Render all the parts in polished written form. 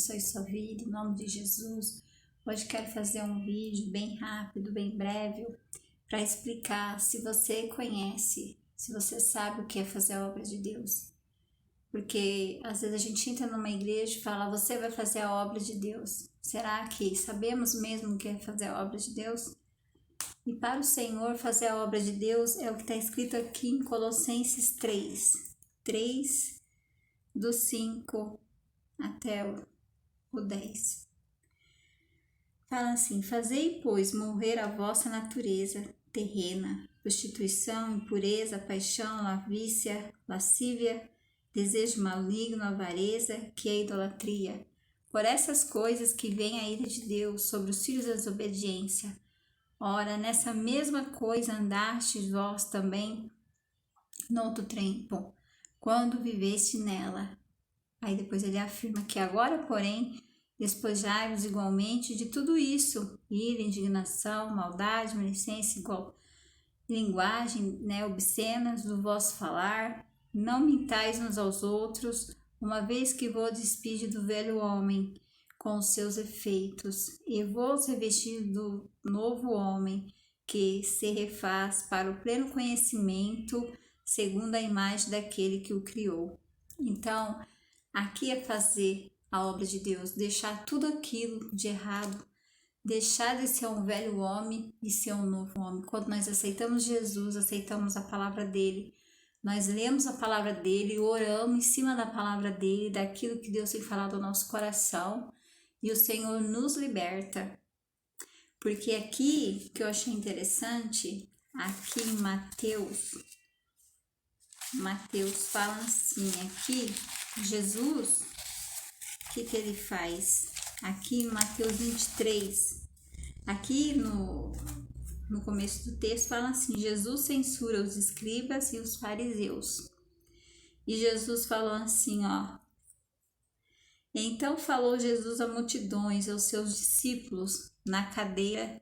abençoe sua vida, em nome de Jesus. Hoje quero fazer um vídeo bem rápido, bem breve, para explicar se você conhece, se você sabe o que é fazer a obra de Deus. Porque às vezes a gente entra numa igreja e fala, você vai fazer a obra de Deus. Será que sabemos mesmo o que é fazer a obra de Deus? E para o Senhor, fazer a obra de Deus é o que está escrito aqui em Colossenses 3, do 5 até o 10. Fala assim: fazei, pois, morrer a vossa natureza terrena, prostituição, impureza, paixão, lavícia, lascívia, desejo maligno, avareza, que é idolatria. Por essas coisas que vem a ira de Deus sobre os filhos da desobediência. Ora, nessa mesma coisa andastes vós também no outro tempo, quando viveste nela. Aí depois ele afirma que agora, porém, despojai-vos igualmente de tudo isso: ira, indignação, maldade, maledicência, linguagem, obscenas do vosso falar. Não mintais uns aos outros, uma vez que vos despide do velho homem com os seus efeitos, e vos revestir do novo homem, que se refaz para o pleno conhecimento, segundo a imagem daquele que o criou. Então, aqui é fazer a obra de Deus, deixar tudo aquilo de errado, deixar de ser um velho homem e ser um novo homem. Quando nós aceitamos Jesus, aceitamos a palavra dele, nós lemos a palavra dele, oramos em cima da palavra dele, daquilo que Deus tem falado ao nosso coração, e o Senhor nos liberta. Porque aqui, que eu achei interessante, aqui em Mateus fala assim, aqui, Jesus, o que ele faz? Aqui em Mateus 23, aqui no começo do texto fala assim: Jesus censura os escribas e os fariseus. E Jesus falou assim, então falou Jesus a multidões, aos seus discípulos, na cadeira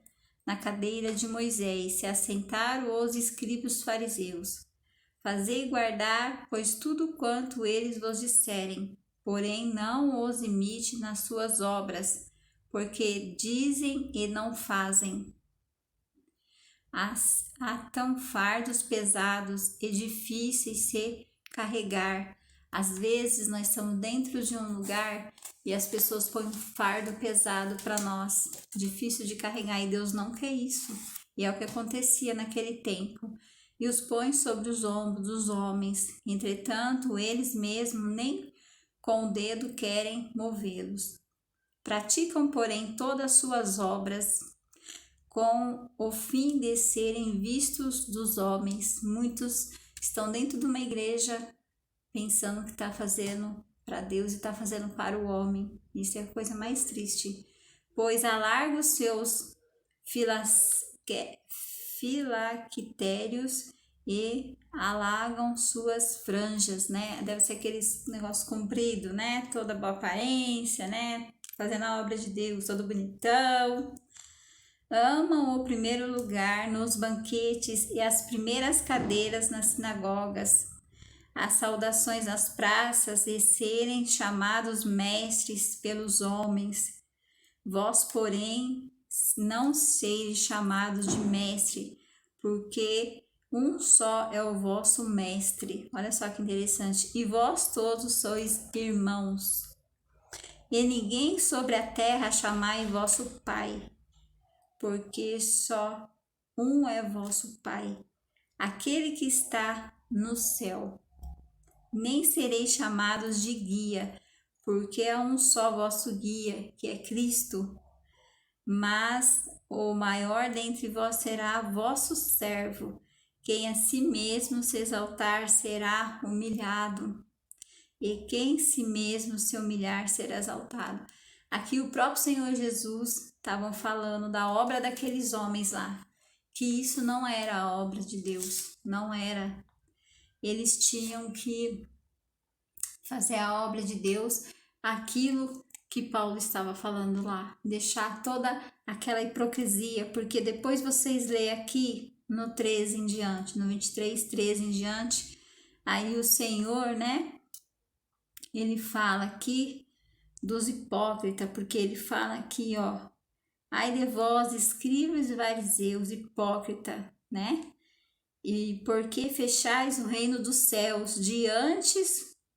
de Moisés, se assentaram os escribas e os fariseus. Fazei guardar, pois tudo quanto eles vos disserem, porém não os imite nas suas obras, porque dizem e não fazem. Atam fardos pesados e difíceis de carregar. Às vezes nós estamos dentro de um lugar e as pessoas põem um fardo pesado para nós, difícil de carregar, e Deus não quer isso. E é o que acontecia naquele tempo. E os põe sobre os ombros dos homens. Entretanto, eles mesmos nem com o dedo querem movê-los. Praticam, porém, todas as suas obras com o fim de serem vistos dos homens. Muitos estão dentro de uma igreja pensando que está fazendo para Deus e está fazendo para o homem. Isso é a coisa mais triste. Pois alarga os seus filactérios e alagam suas franjas, Deve ser aqueles negócio comprido, Toda boa aparência, Fazendo a obra de Deus, todo bonitão. Amam o primeiro lugar nos banquetes e as primeiras cadeiras nas sinagogas, as saudações nas praças e serem chamados mestres pelos homens. Vós, porém, não seis chamados de mestre, porque um só é o vosso mestre. Olha só que interessante. E vós todos sois irmãos. E ninguém sobre a terra chamai vosso Pai, porque só um é vosso Pai, aquele que está no céu. Nem sereis chamados de guia, porque é um só vosso guia, que é Cristo. Mas o maior dentre vós será vosso servo. Quem a si mesmo se exaltar será humilhado, e quem si mesmo se humilhar será exaltado. Aqui o próprio Senhor Jesus estava falando da obra daqueles homens lá, que isso não era a obra de Deus, não era. Eles tinham que fazer a obra de Deus, aquilo que Paulo estava falando lá, deixar toda aquela hipocrisia, porque depois vocês leem aqui no 13 em diante, no 23, 13 em diante, aí o Senhor, ele fala aqui dos hipócritas, porque ele fala aqui, ó, ai de vós, escribas e fariseus, hipócrita, né? E por que fechais o reino dos céus diante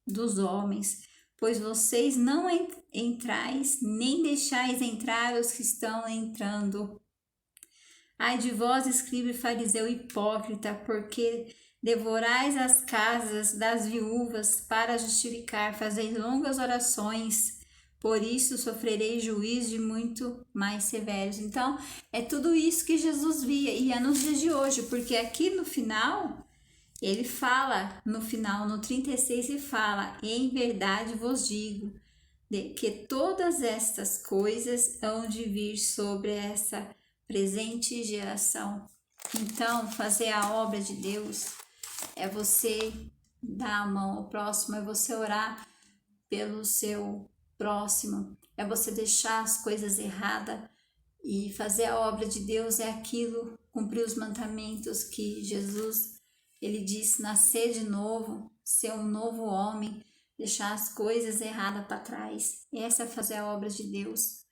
dos homens? Pois vocês não entrais, nem deixais entrar os que estão entrando. Ai de vós, escriba e fariseu hipócrita, porque devorais as casas das viúvas para justificar, fazeis longas orações, por isso sofrereis juízo de muito mais severos. Então, é tudo isso que Jesus via, e é nos dias de hoje, porque aqui no final, ele fala, no 36, ele fala, em verdade vos digo, que todas estas coisas hão de vir sobre essa presente geração. Então, fazer a obra de Deus é você dar a mão ao próximo, é você orar pelo seu próximo, é você deixar as coisas erradas, e fazer a obra de Deus é aquilo, cumprir os mandamentos que Jesus, ele disse, nascer de novo, ser um novo homem, deixar as coisas erradas para trás. Essa é fazer a obra de Deus.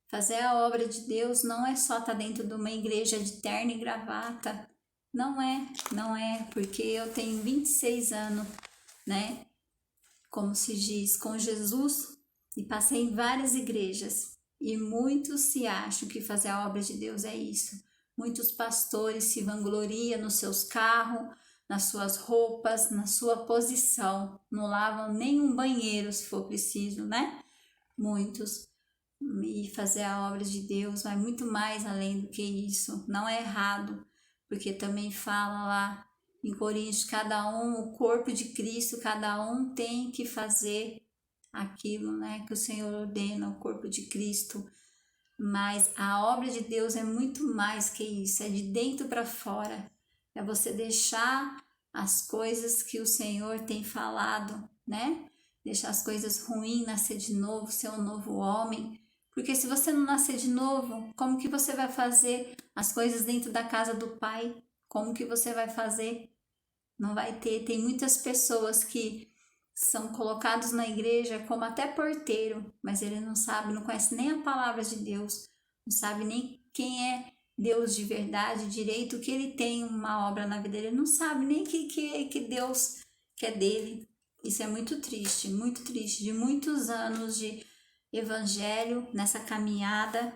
Fazer a obra de Deus não é só estar dentro de uma igreja de terno e gravata. Não é, porque eu tenho 26 anos, né? Como se diz, com Jesus, e passei em várias igrejas. E muitos se acham que fazer a obra de Deus é isso. Muitos pastores se vangloriam nos seus carros, nas suas roupas, na sua posição. Não lavam nenhum banheiro se for preciso, né? Muitos. E fazer a obra de Deus vai muito mais além do que isso. Não é errado, porque também fala lá em Coríntios, cada um, o corpo de Cristo, cada um tem que fazer aquilo, né, que o Senhor ordena, o corpo de Cristo. Mas a obra de Deus é muito mais que isso, é de dentro para fora. É você deixar as coisas que o Senhor tem falado, né? Deixar as coisas ruins, nascer de novo, ser um novo homem. Porque se você não nascer de novo, como que você vai fazer as coisas dentro da casa do Pai? Como que você vai fazer? Não vai ter. Tem muitas pessoas que são colocados na igreja como até porteiro, mas ele não sabe, não conhece nem a palavra de Deus, não sabe nem quem é Deus de verdade, direito, que ele tem uma obra na vida dele, ele não sabe nem que Deus quer dele. Isso é muito triste, de muitos anos de evangelho nessa caminhada,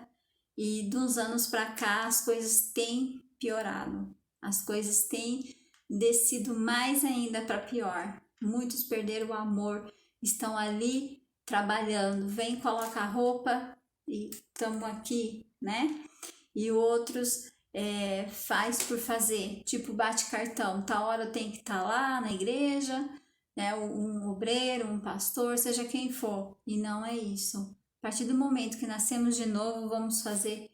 e dos anos para cá as coisas têm piorado, as coisas têm descido mais ainda para pior. Muitos perderam o amor, estão ali trabalhando, vem, coloca a roupa e estamos aqui, né? E outros faz por fazer, tipo bate cartão, tá hora eu tenho que estar lá na igreja, né? Um obreiro, um pastor, seja quem for, e não é isso. A partir do momento que nascemos de novo, vamos fazer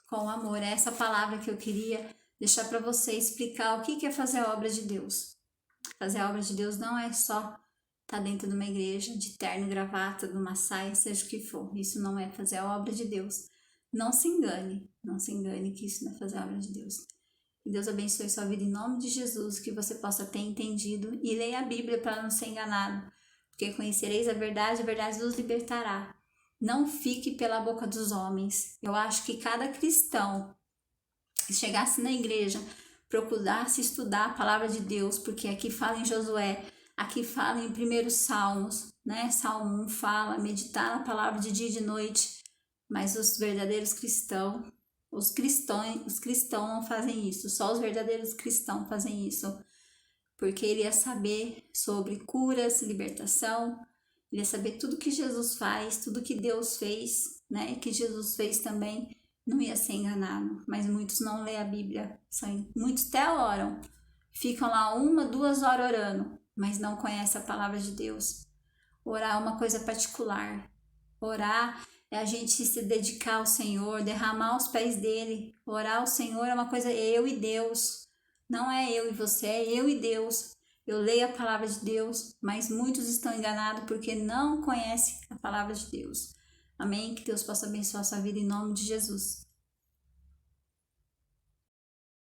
com amor. É essa palavra que eu queria deixar para você explicar o que é fazer a obra de Deus. Fazer a obra de Deus não é só estar dentro de uma igreja, de terno, gravata, de uma saia, seja o que for. Isso não é fazer a obra de Deus. Não se engane que isso não é fazer a obra de Deus. Que Deus abençoe sua vida em nome de Jesus, que você possa ter entendido, e leia a Bíblia para não ser enganado, porque conhecereis a verdade vos libertará. Não fique pela boca dos homens. Eu acho que cada cristão que chegasse na igreja, procurasse estudar a palavra de Deus, porque aqui fala em Josué, aqui fala em 1 Salmos, né? Salmo 1 fala, meditar na palavra de dia e de noite, mas os verdadeiros cristãos, os cristãos não fazem isso, só os verdadeiros cristãos fazem isso, porque ele ia saber sobre curas, libertação, ele ia saber tudo que Jesus faz, tudo que Deus fez, né? Que Jesus fez também, não ia ser enganado. Mas muitos não lêem a Bíblia, muitos até oram, ficam lá 1, 2 horas orando, mas não conhecem a palavra de Deus. Orar é uma coisa particular. Orar é a gente se dedicar ao Senhor, derramar aos pés dele. Orar ao Senhor é uma coisa eu e Deus. Não é eu e você, é eu e Deus. Eu leio a palavra de Deus, mas muitos estão enganados porque não conhecem a palavra de Deus. Amém? Que Deus possa abençoar a sua vida em nome de Jesus.